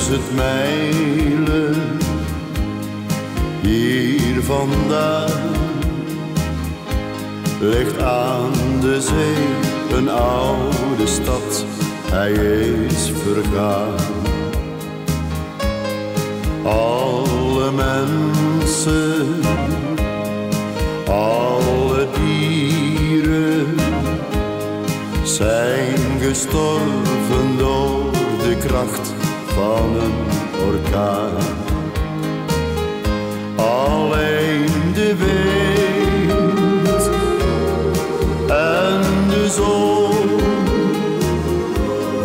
1000 mijlen hier vandaan ligt aan de zee een oude stad, hij is vergaan. Alle mensen, alle dieren zijn gestorven door de kracht van een orkaan. Alleen de wind en de zon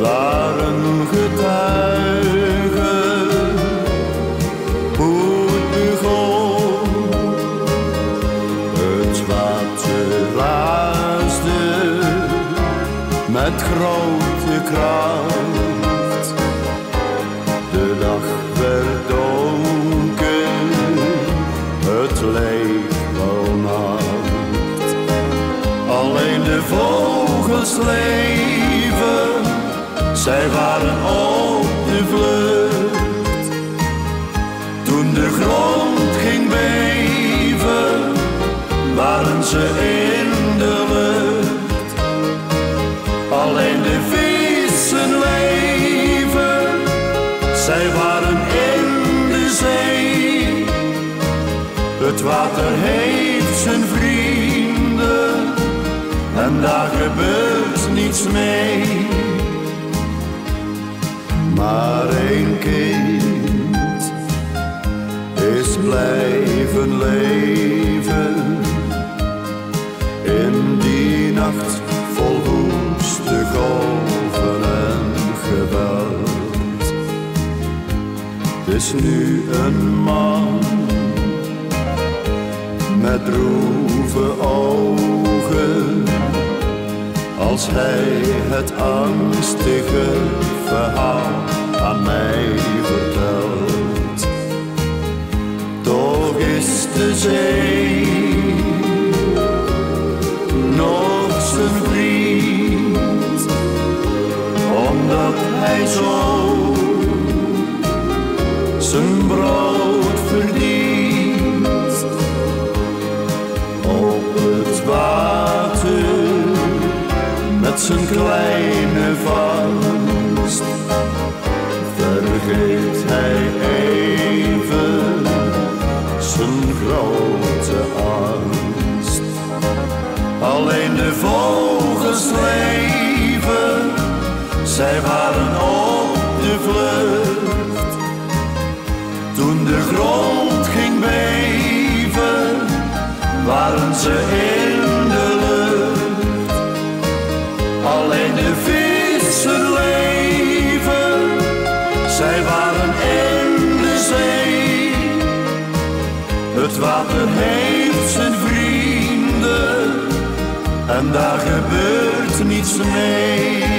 waren getuigen hoe het begon. Het water raasde met grote kracht. De dag werd donker, het leek wel nacht. Alleen de vogels leven, zij waren op de vlucht. Toen de grond ging beven, waren ze in de lucht. Alleen de vissen leven, zij waren in de zee. Het water heeft zijn vrienden en daar gebeurt niets mee. Maar één kind is blijven leven in die nacht vol woeste golven en geweld. Het is nu een man met droeve ogen, als hij het angstige verhaal aan mij vertelt. Toch is de zee nog zijn vriend, omdat hij zo zijn brood verdient. Op het water met zijn kleine vangst vergeet hij even zijn grote angst. Alleen de vogels leven, zij waren op de vlucht. Toen de grond ging beven, waren ze in de lucht. Alleen de vissen leven, zij waren in de zee. Het water heeft zijn vrienden en daar gebeurt niets mee.